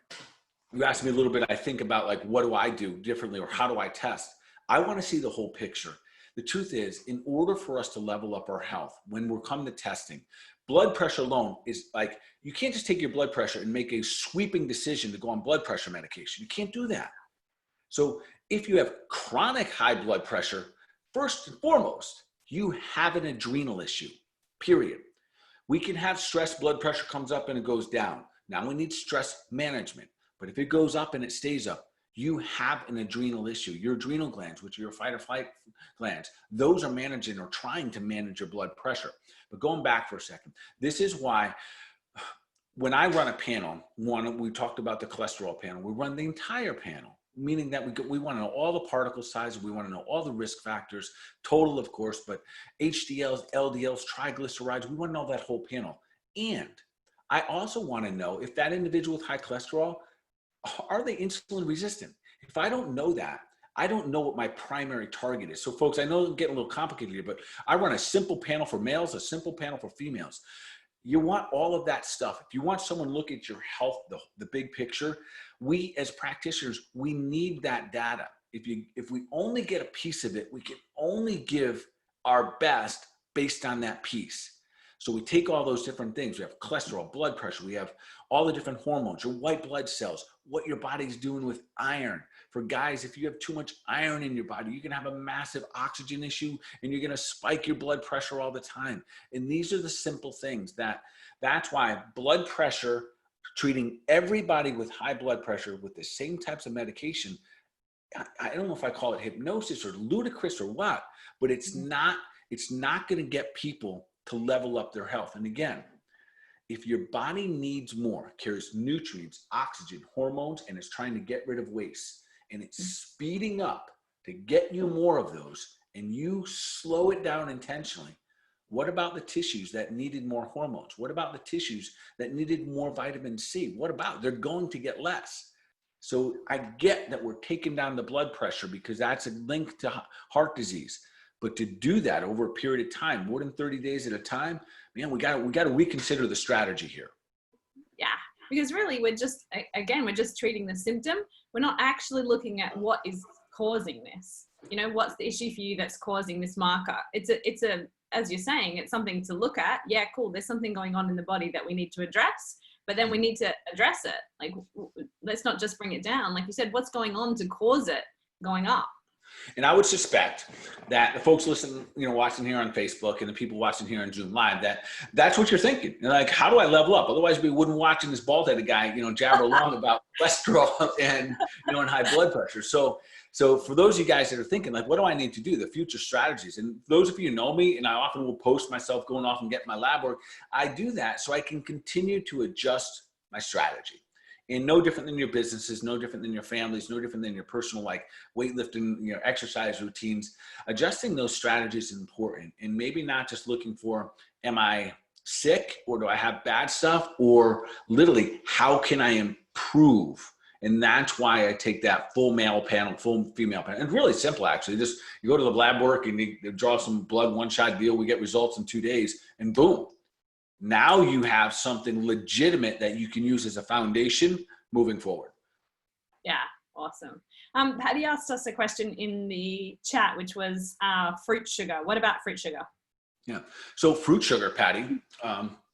You asked me a little bit, I think about like, what do I do differently or how do I test? I want to see the whole picture. The truth is, in order for us to level up our health, when we're coming to testing, blood pressure alone is like, you can't just take your blood pressure and make a sweeping decision to go on blood pressure medication. You can't do that. So if you have chronic high blood pressure, first and foremost, you have an adrenal issue, period. We can have stress, blood pressure comes up and it goes down. Now we need stress management. But if it goes up and it stays up, you have an adrenal issue. Your adrenal glands, which are your fight or flight glands, those are managing or trying to manage your blood pressure. But going back for a second, this is why when I run a panel, we talked about the cholesterol panel, we run the entire panel, meaning that we want to know all the particle sizes, we want to know all the risk factors, total of course, but HDLs, LDLs, triglycerides, we want to know that whole panel. And I also want to know if that individual with high cholesterol, are they insulin resistant? If I don't know that, I don't know what my primary target is. So folks, I know I'm getting a little complicated here, but I run a simple panel for males, a simple panel for females. You want all of that stuff. If you want someone to look at your health, the big picture, we as practitioners, we need that data. If we only get a piece of it, we can only give our best based on that piece. So we take all those different things. We have cholesterol, blood pressure. We have all the different hormones, your white blood cells, what your body's doing with iron. For guys, if you have too much iron in your body, you can have a massive oxygen issue and you're going to spike your blood pressure all the time. And these are the simple things that's why blood pressure, treating everybody with high blood pressure with the same types of medication, I don't know if I call it hypnosis or ludicrous or what, but it's not going to get people to level up their health. And again, if your body needs more, carries nutrients, oxygen, hormones, and is trying to get rid of waste, and it's speeding up to get you more of those, and you slow it down intentionally, what about the tissues that needed more hormones? What about the tissues that needed more vitamin C? What about? They're going to get less. So I get that we're taking down the blood pressure because that's a link to heart disease. But to do that over a period of time, more than 30 days at a time, man, we got to reconsider the strategy here. Yeah, because really we're just treating the symptom. we're not actually looking at what is causing this. You know, what's the issue for you that's causing this marker? It's a, as you're saying, it's something to look at. Yeah, cool. There's something going on in the body that we need to address, but then we need to address it. Like, let's not just bring it down. Like you said, what's going on to cause it going up? And I would suspect that the folks listening, watching here on Facebook and the people watching here on Zoom Live, that's what you're thinking. You're like, how do I level up? Otherwise, we wouldn't watching this bald-headed guy, jabber along about cholesterol and, and high blood pressure. So for those of you guys that are thinking, like, what do I need to do? The future strategies. And those of you who know me, and I often will post myself going off and getting my lab work, I do that so I can continue to adjust my strategy. And no different than your businesses, no different than your families, no different than your personal, like, weightlifting, exercise routines. Adjusting those strategies is important. And maybe not just looking for, am I sick or do I have bad stuff? Or literally, how can I improve? And that's why I take that full male panel, full female panel. And really simple, actually. Just you go to the lab work and you draw some blood, one-shot deal. We get results in 2 days, and boom. Now you have something legitimate that you can use as a foundation moving forward. Yeah, awesome. Patty asked us a question in the chat, which was fruit sugar. What about fruit sugar? Yeah, so fruit sugar, Patty,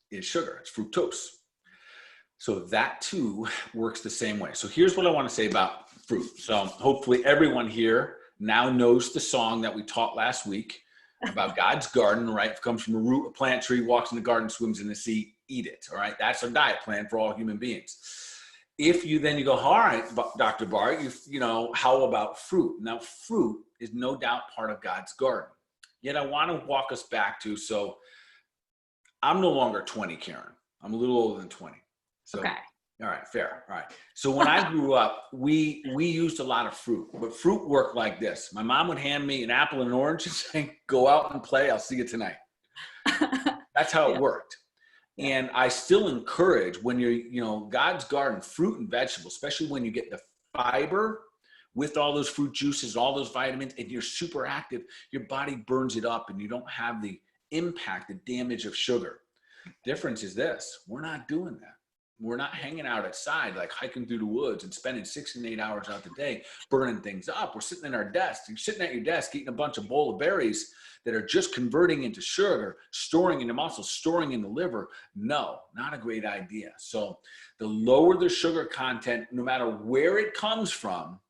is sugar. It's fructose. So that too works the same way. So here's what I want to say about fruit. So hopefully everyone here now knows the song that we taught last week about God's garden, right? It comes from a root, a plant, tree, walks in the garden, swims in the sea, eat it, all right? That's our diet plan for all human beings. If you go, all right, Dr. Bart, how about fruit? Now, fruit is no doubt part of God's garden. Yet I want to walk us back to, so I'm no longer 20, Karen. I'm a little older than 20. So, okay. All right, fair. All right. So when I grew up, we used a lot of fruit, but fruit worked like this. My mom would hand me an apple and an orange and say, go out and play. I'll see you tonight. That's how it worked. And I still encourage when you're, God's garden, fruit and vegetables, especially when you get the fiber with all those fruit juices, all those vitamins, and you're super active, your body burns it up and you don't have the impact, the damage of sugar. Difference is this, we're not doing that. We're not hanging out outside, like hiking through the woods and spending 6 and 8 hours out the day, burning things up. We're sitting in our desk. You're sitting at your desk, eating a bunch of bowl of berries that are just converting into sugar, storing in the muscles, storing in the liver. No, not a great idea. So the lower the sugar content, no matter where it comes from,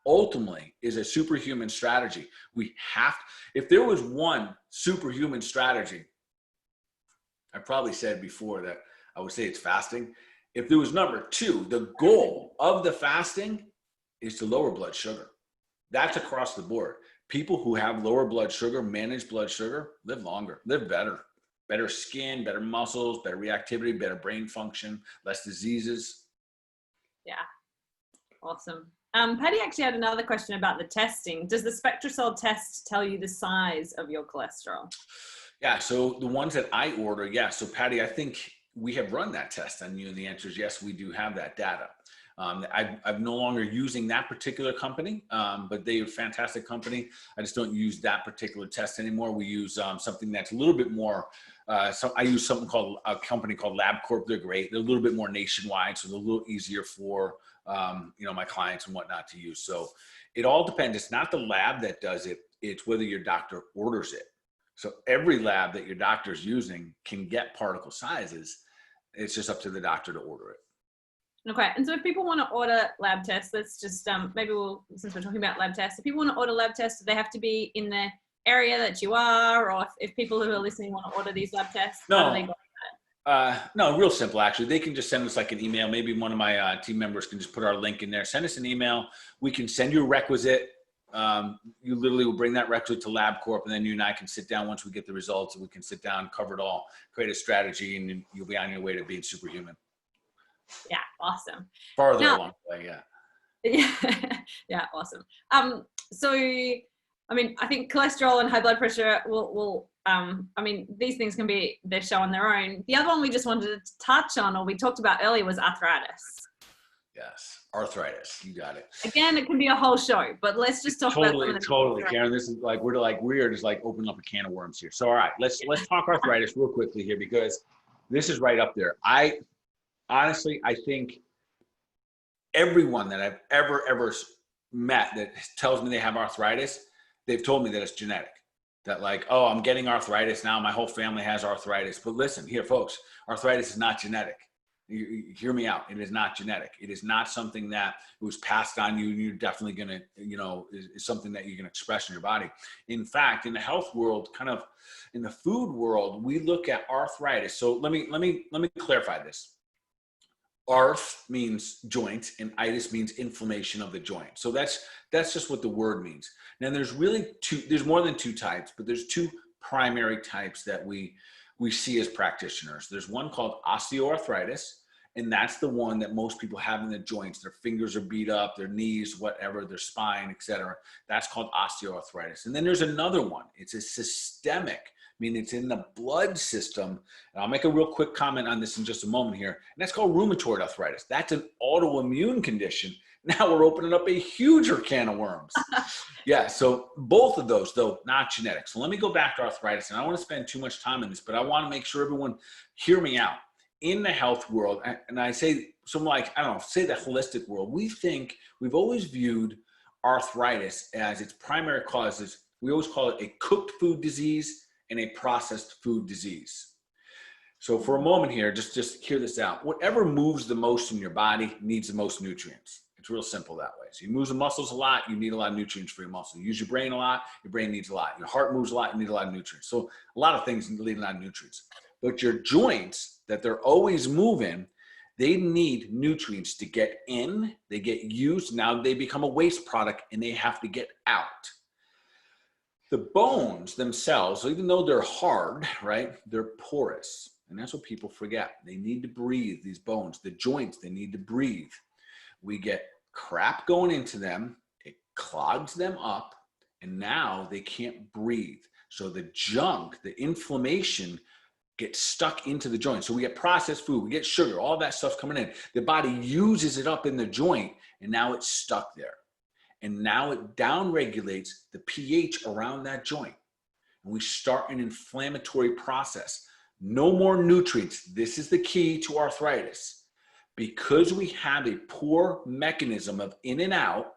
ultimately is a superhuman strategy. We have to, if there was one superhuman strategy, I probably said before that I would say it's fasting. If there was number 2, the goal of the fasting is to lower blood sugar. That's across the board. People who have lower blood sugar, manage blood sugar, live longer, live better. Better skin, better muscles, better reactivity, better brain function, less diseases. Yeah, awesome. Patty actually had another question about the testing. Does the Spectracell test tell you the size of your cholesterol? Yeah, so the ones that I order, yeah. So Patty, I think we have run that test on you, and the answer is yes, we do have that data. I'm no longer using that particular company, but they're a fantastic company. I just don't use that particular test anymore. We use something that's a little bit more, so I use a company called LabCorp. They're great. They're a little bit more nationwide, so they're a little easier for my clients and whatnot to use. So it all depends. It's not the lab that does it. It's whether your doctor orders it. So every lab that your doctor is using can get particle sizes. It's just up to the doctor to order it. Okay, and so if people want to order lab tests, let's just maybe since we're talking about lab tests, if people want to order lab tests, do they have to be in the area that you are, or if people who are listening want to order these lab tests, how do they go about it? No, real simple actually. They can just send us like an email. Maybe one of my team members can just put our link in there. Send us an email. We can send you a requisite. You literally will bring that requisite to LabCorp, and then you and I can sit down once we get the results, and we can sit down, cover it all, create a strategy, and you'll be on your way to being superhuman. Yeah, awesome. Farther along the way, yeah, awesome. So, I mean, I think cholesterol and high blood pressure will these things can be their show on their own. The other one we just wanted to touch on, or we talked about earlier, was arthritis. Yes, arthritis. You got it. Again, it can be a whole show, but let's just talk about Totally, Karen. This is like we are just like opening up a can of worms here. So, all right, let's talk arthritis real quickly here, because this is right up there. Honestly, I think everyone that I've ever met that tells me they have arthritis, they've told me that it's genetic. That like, oh, I'm getting arthritis now. My whole family has arthritis. But listen, here, folks, arthritis is not genetic. You hear me out. It is not genetic. It is not something that was passed on you. You're definitely going to, is something that you can express in your body. In fact, in the health world, kind of in the food world, we look at arthritis. So let me clarify this. Arth means joint and itis means inflammation of the joint. So that's just what the word means. Now there's more than two types, but there's two primary types that we see as practitioners. There's one called osteoarthritis, and that's the one that most people have in the joints. Their fingers are beat up, their knees, whatever, their spine, etc. That's called osteoarthritis. And then there's another one. It's a systemic, meaning it's in the blood system. And I'll make a real quick comment on this in just a moment here. And that's called rheumatoid arthritis. That's an autoimmune condition. Now we're opening up a huger can of worms. Yeah, so both of those, though, not genetic. So let me go back to arthritis. And I don't want to spend too much time on this, but I want to make sure everyone hear me out. In the health world, and I say some say the holistic world, we've always viewed arthritis as its primary causes. We always call it a cooked food disease and a processed food disease. So for a moment here, just hear this out. Whatever moves the most in your body needs the most nutrients. It's real simple that way. So you move the muscles a lot, you need a lot of nutrients for your muscle. You use your brain a lot, your brain needs a lot. Your heart moves a lot, you need a lot of nutrients. So a lot of things need a lot of nutrients. But your joints that they're always moving, they need nutrients to get in, they get used, now they become a waste product and they have to get out. The bones themselves, even though they're hard, right, they're porous. And that's what people forget. They need to breathe, these bones, the joints, they need to breathe. We get crap going into them, it clogs them up, and now they can't breathe. So the junk, the inflammation gets stuck into the joint. So we get processed food, we get sugar, all that stuff's coming in. The body uses it up in the joint, and now it's stuck there. And now it downregulates the pH around that joint. And we start an inflammatory process. No more nutrients. This is the key to arthritis. Because we have a poor mechanism of in and out,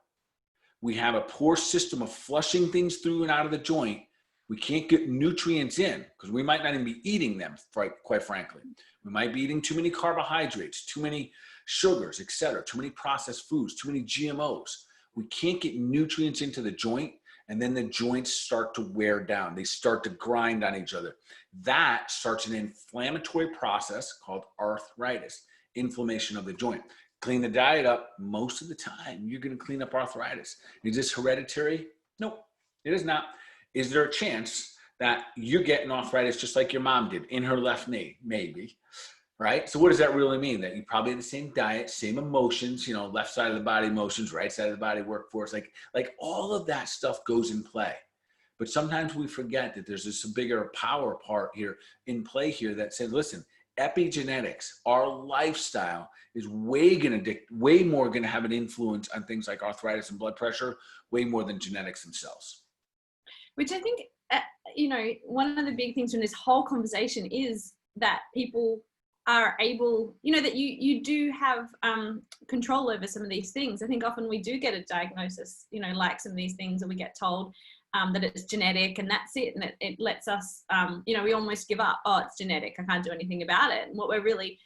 we have a poor system of flushing things through and out of the joint, we can't get nutrients in because we might not even be eating them, quite frankly. We might be eating too many carbohydrates, too many sugars, etc., too many processed foods, too many GMOs. We can't get nutrients into the joint, and then the joints start to wear down. They start to grind on each other. That starts an inflammatory process called arthritis, inflammation of the joint. Clean the diet up, most of the time, you're going to clean up arthritis. Is this hereditary? Nope, it is not. Is there a chance that you're getting arthritis just like your mom did in her left knee? Maybe, right? So what does that really mean? That you probably have the same diet, same emotions, left side of the body emotions, right side of the body workforce, like all of that stuff goes in play. But sometimes we forget that there's this bigger power part here in play here that says, listen, epigenetics, our lifestyle is way more going to have an influence on things like arthritis and blood pressure, way more than genetics themselves. Which I think, one of the big things from this whole conversation is that people are able, that you do have control over some of these things. I think often we do get a diagnosis, like some of these things, and we get told that it's genetic and that's it. And it lets us, we almost give up. Oh, it's genetic. I can't do anything about it. And what we're really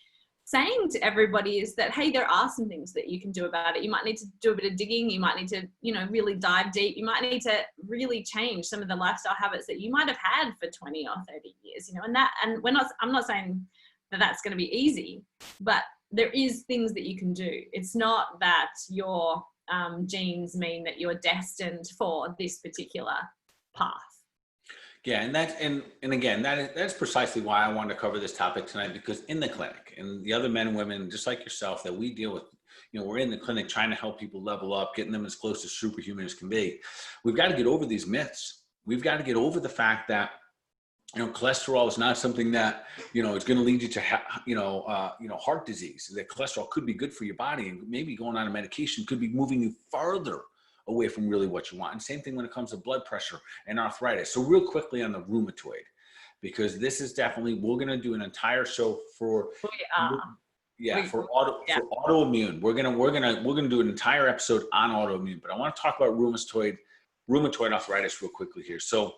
saying to everybody is that, hey, there are some things that you can do about it. You might need to do a bit of digging. You might need to, really dive deep. You might need to really change some of the lifestyle habits that you might have had for 20 or 30 years, I'm not saying that that's going to be easy, but there is things that you can do. It's not that your genes mean that you're destined for this particular path. Yeah, and again, that's precisely why I wanted to cover this topic tonight, because in the clinic and the other men and women just like yourself that we deal with, we're in the clinic trying to help people level up, getting them as close to superhuman as can be. We've got to get over these myths. We've got to get over the fact that cholesterol is not something that is going to lead you to heart disease. That cholesterol could be good for your body, and maybe going on a medication could be moving you farther away from really what you want. And same thing when it comes to blood pressure and arthritis. So real quickly on the rheumatoid, because this is definitely, we're going to do an entire show for, Yeah, for autoimmune, we're gonna do an entire episode on autoimmune. But I want to talk about rheumatoid arthritis real quickly here. So,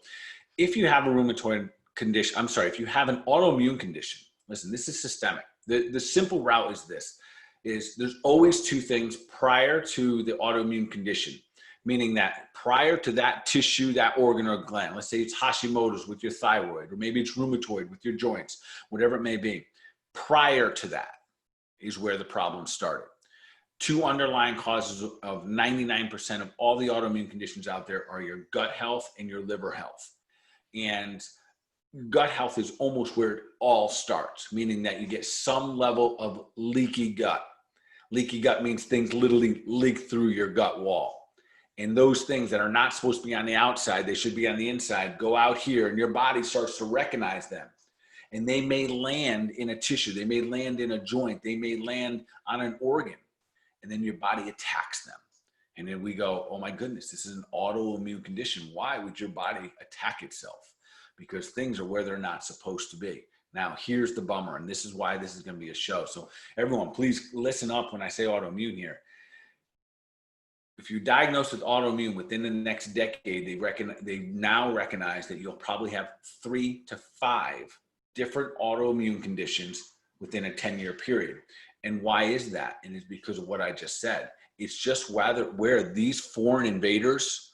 if you have a rheumatoid condition, if you have an autoimmune condition, listen, this is systemic. The simple route is this: there's always two things prior to the autoimmune condition. Meaning that prior to that tissue, that organ or gland, let's say it's Hashimoto's with your thyroid, or maybe it's rheumatoid with your joints, whatever it may be, prior to that is where the problem started. Two underlying causes of 99% of all the autoimmune conditions out there are your gut health and your liver health. And gut health is almost where it all starts, meaning that you get some level of leaky gut. Leaky gut means things literally leak through your gut wall. And those things that are not supposed to be on the outside, they should be on the inside, go out here, and your body starts to recognize them. And they may land in a tissue, they may land in a joint, they may land on an organ, and then your body attacks them. And then we go, oh my goodness, this is an autoimmune condition. Why would your body attack itself? Because things are where they're not supposed to be. Now, here's the bummer, and this is why this is going to be a show. So everyone, please listen up when I say autoimmune here. If you're diagnosed with autoimmune within the next decade, they now recognize that you'll probably have 3 to 5 different autoimmune conditions within a 10-year period. And why is that? And it's because of what I just said. It's just where these foreign invaders,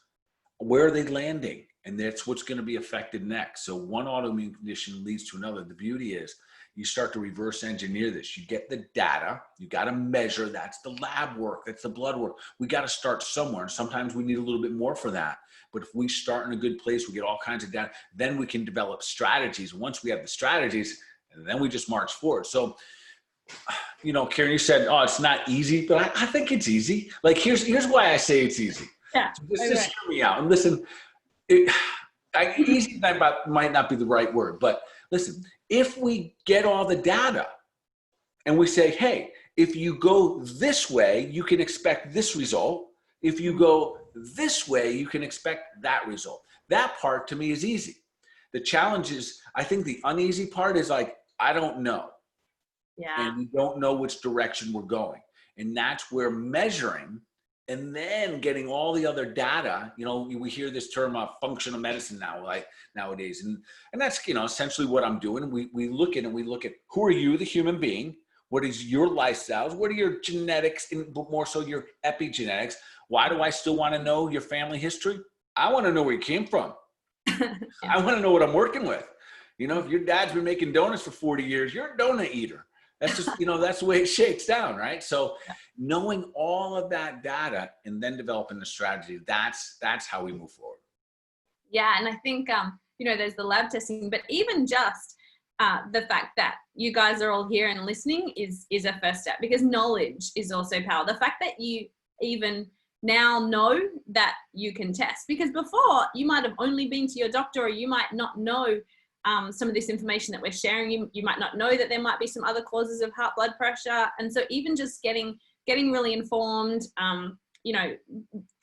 where are they landing? And that's what's going to be affected next. So one autoimmune condition leads to another. The beauty is you start to reverse engineer this. You get the data, you got to measure. That's the lab work, that's the blood work. We got to start somewhere. Sometimes we need a little bit more for that. But if we start in a good place, we get all kinds of data, then we can develop strategies. Once we have the strategies, and then we just march forward. So, Karen, you said, oh, it's not easy, but I think it's easy. Like, here's why I say it's easy. Yeah. So just hear me out. And listen, easy might not be the right word, but listen, if we get all the data and we say, hey, if you go this way, you can expect this result. If you go this way, you can expect that result. That part to me is easy. The challenge is, I think the uneasy part is like, I don't know. Yeah. And we don't know which direction we're going. And that's where measuring and then getting all the other data, we hear this term of functional medicine now, like nowadays. And that's, essentially what I'm doing. We look at who are you, the human being? What is your lifestyles? What are your genetics, but more so your epigenetics? Why do I still want to know your family history? I want to know where you came from. I want to know what I'm working with. If your dad's been making donuts for 40 years, you're a donut eater. That's just, that's the way it shakes down, right? So knowing all of that data and then developing the strategy, that's how we move forward. Yeah. And I think, there's the lab testing, but even just the fact that you guys are all here and listening is a first step, because knowledge is also power. The fact that you even now know that you can test, because before you might have only been to your doctor, or you might not know some of this information that we're sharing. You might not know that there might be some other causes of heart blood pressure. And so even just getting really informed,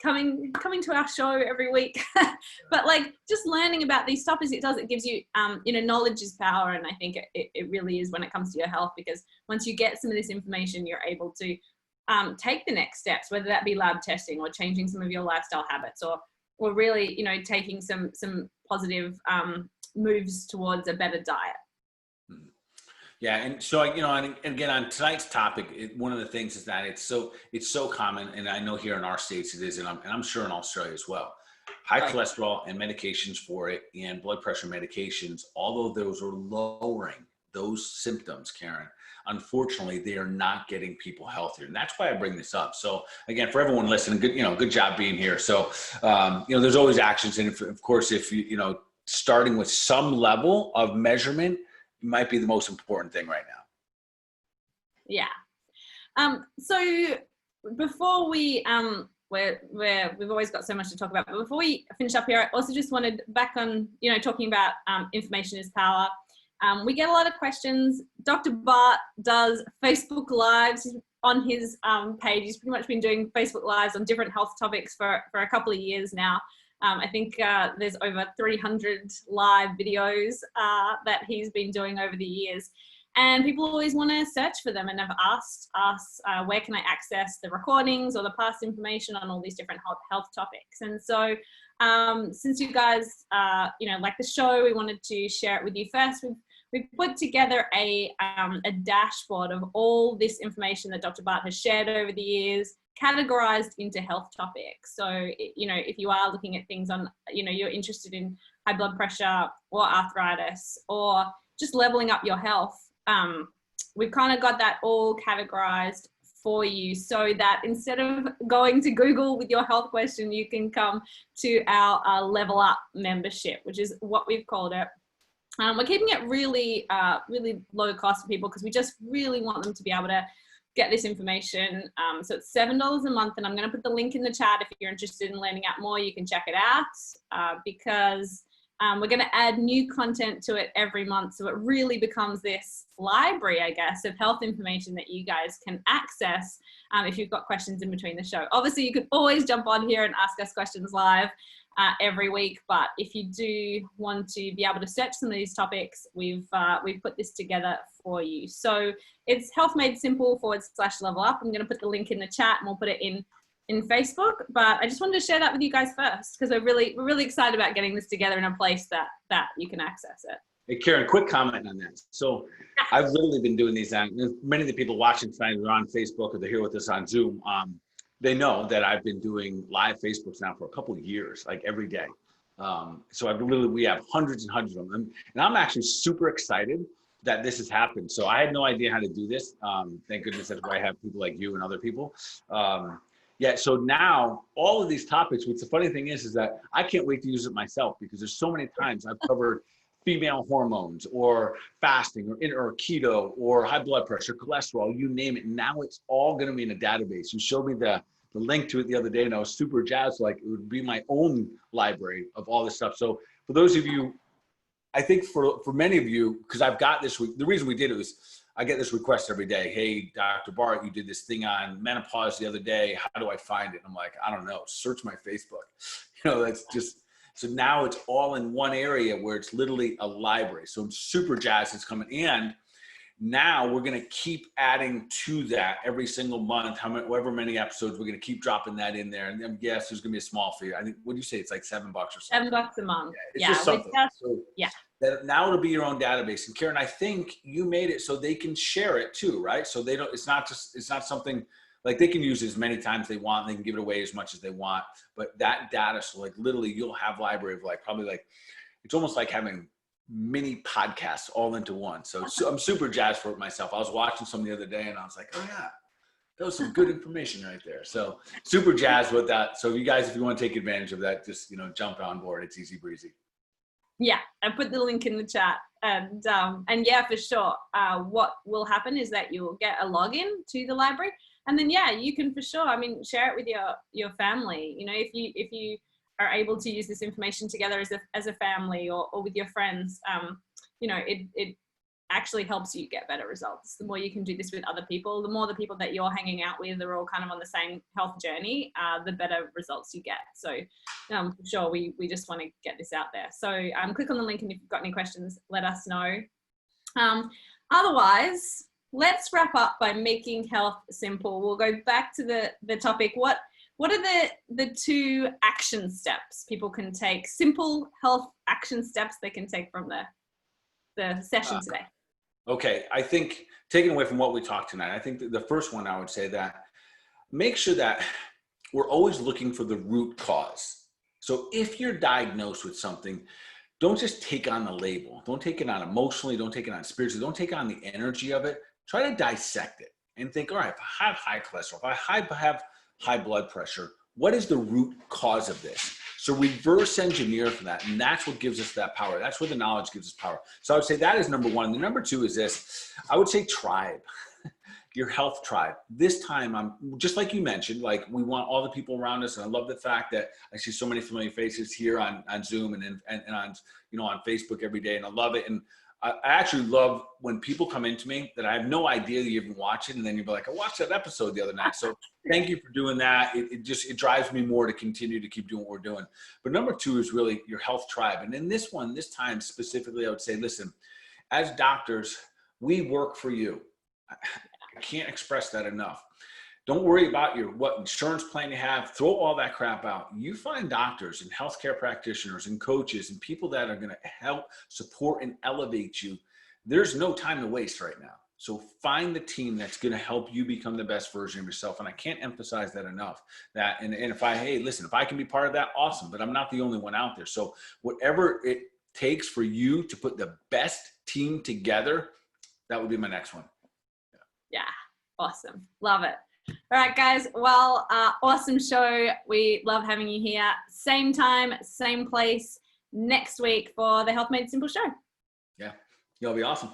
coming to our show every week, but like just learning about these topics, it gives you, knowledge is power. And I think it really is when it comes to your health, because once you get some of this information, you're able to take the next steps, whether that be lab testing or changing some of your lifestyle habits, or really, taking some positive moves towards a better diet. Yeah. And so, and again, on tonight's topic, one of the things is that it's so common. And I know here in our states it is, and I'm sure in Australia as well, high cholesterol and medications for it, and blood pressure medications, although those are lowering those symptoms, Karen, unfortunately, they are not getting people healthier. And that's why I bring this up. So again, for everyone listening, good job being here. So, there's always actions. And of course, if starting with some level of measurement might be the most important thing right now. Yeah. So before we, we've always got so much to talk about, but before we finish up here, I also just wanted back on, talking about information is power. We get a lot of questions. Dr. Bart does Facebook Lives on his page. He's pretty much been doing Facebook Lives on different health topics for a couple of years now. I think there's over 300 live videos that he's been doing over the years. And people always want to search for them and have asked us, where can I access the recordings or the past information on all these different health topics? And so since you guys, like the show, we wanted to share it with you first. We've put together a dashboard of all this information that Dr. Bart has shared over the years, categorized into health topics. So, if you are looking at things on, you're interested in high blood pressure or arthritis or just leveling up your health, we've kind of got that all categorized for you, so that instead of going to Google with your health question, you can come to our Level Up membership, which is what we've called it. We're keeping it really, really low cost for people because we just really want them to be able to get this information. So it's $7 a month, and I'm going to put the link in the chat. If you're interested in learning out more, you can check it out, because we're going to add new content to it every month. So it really becomes this library, I guess, of health information that you guys can access if you've got questions in between the show. Obviously, you can always jump on here and ask us questions live every week. But if you do want to be able to search some of these topics, we've put this together for you. So it's Health Made Simple /Level Up. I'm going to put the link in the chat, and we'll put it in Facebook. But I just wanted to share that with you guys first, because we're really excited about getting this together in a place that you can access it. Hey, Karen, quick comment on that. So I've literally been doing these. Many of the people watching tonight are on Facebook or they're here with us on Zoom. They know that I've been doing live Facebooks now for a couple of years, like every day. So we have hundreds and hundreds of them. And I'm actually super excited that this has happened. So I had no idea how to do this. Thank goodness that's why I have people like you and other people. So now all of these topics, which the funny thing is that I can't wait to use it myself, because there's so many times I've covered female hormones or fasting or keto or high blood pressure, cholesterol, you name it. Now it's all going to be in a database. You showed me the link to it the other day, and I was super jazzed. Like, it would be my own library of all this stuff. So for those of you, I think for many of you, because I've got this, the reason we did it was I get this request every day. Hey, Dr. Bart, you did this thing on menopause the other day. How do I find it? And I'm like, I don't know. Search my Facebook. That's just, so now it's all in one area where it's literally a library. So I'm super jazzed it's coming. And now we're going to keep adding to that every single month, however many episodes, we're going to keep dropping that in there. And then, yes, there's going to be a small fee. I think, what do you say? It's like $7 or something. $7 a month. It's just something. Yeah. That now it'll be your own database. And Karen, I think you made it so they can share it too, right? So they don't, it's not something like they can use it as many times they want. They can give it away as much as they want, but that data, so like literally you'll have library of it's almost like having mini podcasts all into one. So I'm super jazzed for it myself. I was watching some the other day and I was like, oh yeah, that was some good information right there. So super jazzed with that. So you guys, if you want to take advantage of that, just, jump on board. It's easy breezy. Yeah, I put the link in the chat, and yeah, for sure. What will happen is that you'll get a login to the library, and then you can for sure. Share it with your family. If you are able to use this information together as a family or with your friends, it actually helps you get better results. The more you can do this with other people, the more the people that you're hanging out with are all kind of on the same health journey, the better results you get. So for sure, we just want to get this out there. So click on the link, and if you've got any questions, let us know. Otherwise, let's wrap up by making health simple. We'll go back to the topic. What are the 2 action steps people can take, simple health action steps they can take from the session today? Okay, I think taking away from what we talked tonight, I think the first one I would say that make sure that we're always looking for the root cause. So if you're diagnosed with something, don't just take on the label. Don't take it on emotionally. Don't take it on spiritually. Don't take on the energy of it. Try to dissect it and think, all right, if I have high cholesterol, if I have high blood pressure, what is the root cause of this? So reverse engineer for that. And that's what gives us that power. That's where the knowledge gives us power. So I would say that is number 1. The number 2 is this. I would say tribe, your health tribe. This time, I'm just like you mentioned, like we want all the people around us. And I love the fact that I see so many familiar faces here on Zoom and on, on Facebook every day. And I love it. And I actually love when people come into me that I have no idea you even watch it. And then you'll be like, I watched that episode the other night. So thank you for doing that. It drives me more to continue to keep doing what we're doing. But number 2 is really your health tribe. And in this time specifically, I would say, listen, as doctors, We work for you. I can't express that enough. Don't worry about what insurance plan you have. Throw all that crap out. You find doctors and healthcare practitioners and coaches and people that are going to help support and elevate you. There's no time to waste right now. So find the team that's going to help you become the best version of yourself. And I can't emphasize that enough. And if I can be part of that, awesome. But I'm not the only one out there. So whatever it takes for you to put the best team together, that would be my next one. Yeah. Awesome. Love it. All right, guys. Well, awesome show. We love having you here. Same time, same place next week for the Health Made Simple show. Yeah. You'll be awesome.